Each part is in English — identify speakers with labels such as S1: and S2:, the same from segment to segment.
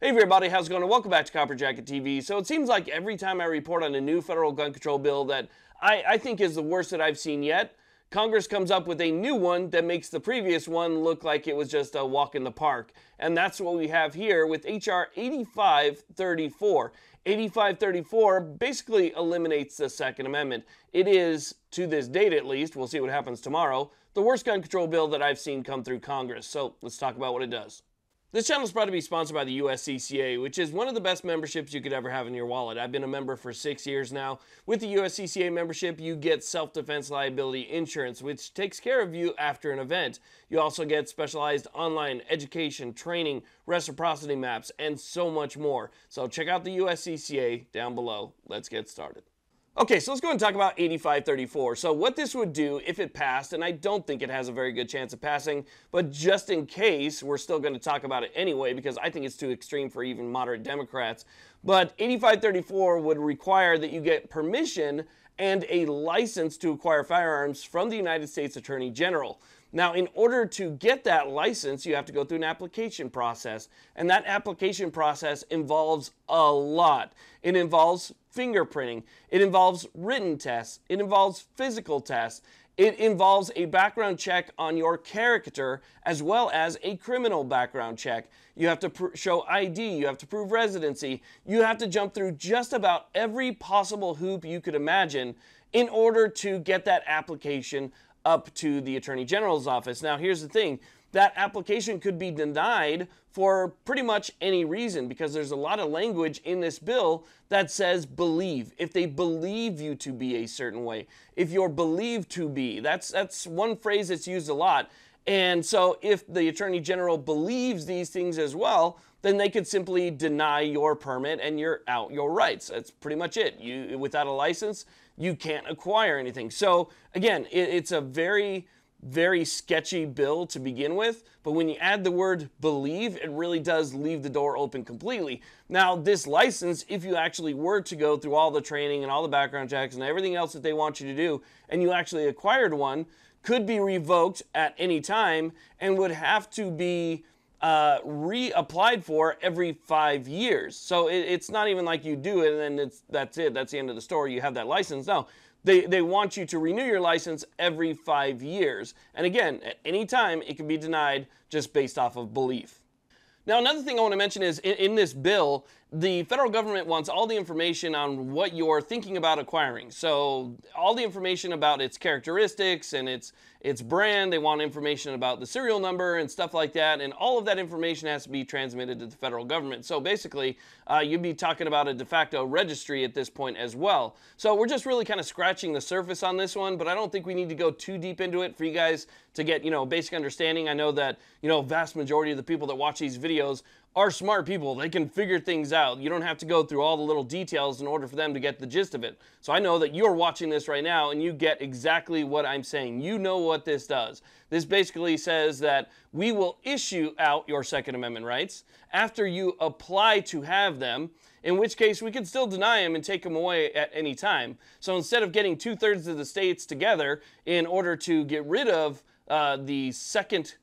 S1: Hey everybody, how's it going? And welcome back to Copper Jacket TV. So it seems like every time I report on a new federal gun control bill that I think is the worst that I've seen yet, Congress comes up with a new one that makes the previous one look like it was just a walk in the park. And that's what we have here with H.R. 8534. 8534 basically eliminates the Second Amendment. It is, to this date at least, we'll see what happens tomorrow, the worst gun control bill that I've seen come through Congress. So let's talk about what it does. This channel is proud to be sponsored by the USCCA, which is one of the best memberships you could ever have in your wallet. I've been a member for 6 years now. With the USCCA membership, you get self-defense liability insurance, which takes care of you after an event. You also get specialized online education, training, reciprocity maps, and so much more. So check out the USCCA down below. Let's get started. Okay, so let's go ahead and talk about 8534. So what this would do if it passed, and I don't think it has a very good chance of passing, but just in case, we're still going to talk about it anyway because I think it's too extreme for even moderate Democrats. But 8534 would require that you get permission and a license to acquire firearms from the United States Attorney General. Now, in order to get that license, you have to go through an application process, and that application process involves a lot. It involves fingerprinting, it involves written tests, it involves physical tests, it involves a background check on your character as well as a criminal background check. You have to show ID, you have to prove residency, you have to jump through just about every possible hoop you could imagine in order to get that application up to the Attorney General's office. Now, here's the thing. That application could be denied for pretty much any reason because there's a lot of language in this bill that says believe. If they believe you to be a certain way. If you're believed to be. That's one phrase that's used a lot. And so if the Attorney General believes these things as well, then they could simply deny your permit and you're out your rights. That's pretty much it. You, without a license, you can't acquire anything. So again, it's a very sketchy bill to begin with, but when you add the word believe, it really does leave the door open completely. Now, this license, if you actually were to go through all the training and all the background checks and everything else that they want you to do, and you actually acquired one, could be revoked at any time and would have to be reapplied for every 5 years. So it's not even like you do it and then that's it. That's the end of the story. You have that license. No, they want you to renew your license every 5 years. And again, at any time, it can be denied just based off of belief. Now, another thing I want to mention is in this bill, the federal government wants all the information on what you're thinking about acquiring. So all the information about its characteristics and its brand, they want information about the serial number and stuff like that. And all of that information has to be transmitted to the federal government. So basically, you'd be talking about a de facto registry at this point as well. So we're just really kind of scratching the surface on this one, but I don't think we need to go too deep into it for you guys to get, basic understanding. I know that, vast majority of the people that watch these videos are smart people. They can figure things out. You don't have to go through all the little details in order for them to get the gist of it. So I know that you're watching this right now and you get exactly what I'm saying. You know what this does. This basically says that we will issue out your Second Amendment rights after you apply to have them, in which case we could still deny them and take them away at any time. So instead of getting 2/3 of the states together in order to get rid of the second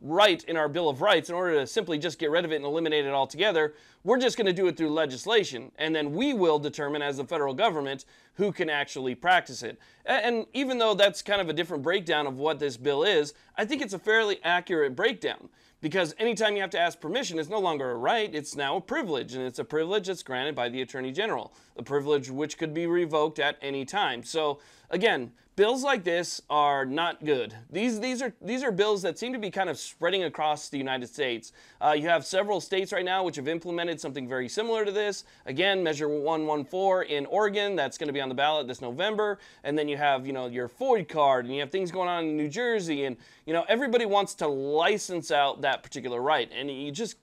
S1: right in our Bill of Rights, in order to simply just get rid of it and eliminate it altogether, we're just going to do it through legislation. And then we will determine as the federal government who can actually practice it. And even though that's kind of a different breakdown of what this bill is, I think it's a fairly accurate breakdown. Because anytime you have to ask permission, it's no longer a right, it's now a privilege. And it's a privilege that's granted by the Attorney General. A privilege which could be revoked at any time. So again, bills like this are not good. These are bills that seem to be kind of spreading across the United States. You have several states right now which have implemented something very similar to this. Again, Measure 114 in Oregon, that's going to be on the ballot this November. And then you have, your FOID card, and you have things going on in New Jersey, and, everybody wants to license out that particular right. And you just,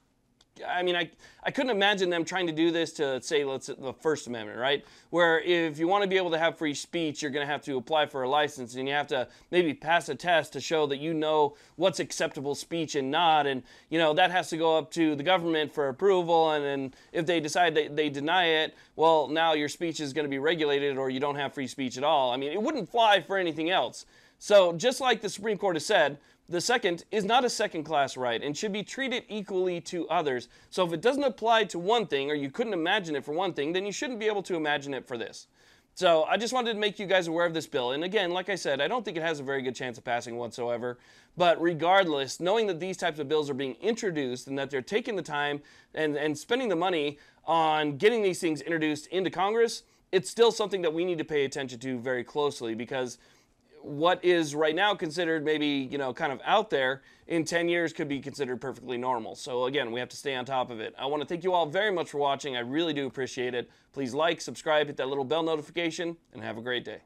S1: I couldn't imagine them trying to do this to, say, the First Amendment, right? Where if you want to be able to have free speech, you're going to have to apply for a license, and you have to maybe pass a test to show that you know what's acceptable speech and not, and, that has to go up to the government for approval, and then if they decide they deny it, well, now your speech is going to be regulated or you don't have free speech at all. It wouldn't fly for anything else. So just like the Supreme Court has said, The second is not a second-class right and should be treated equally to others. So if it doesn't apply to one thing, or you couldn't imagine it for one thing, then you shouldn't be able to imagine it for this. So I just wanted to make you guys aware of this bill. And again, like I said, I don't think it has a very good chance of passing whatsoever. But regardless, knowing that these types of bills are being introduced and that they're taking the time and spending the money on getting these things introduced into Congress, it's still something that we need to pay attention to very closely, because what is right now considered maybe, kind of out there, in 10 years could be considered perfectly normal. So again, we have to stay on top of it. I want to thank you all very much for watching. I really do appreciate it. Please like, subscribe, hit that little bell notification, and have a great day.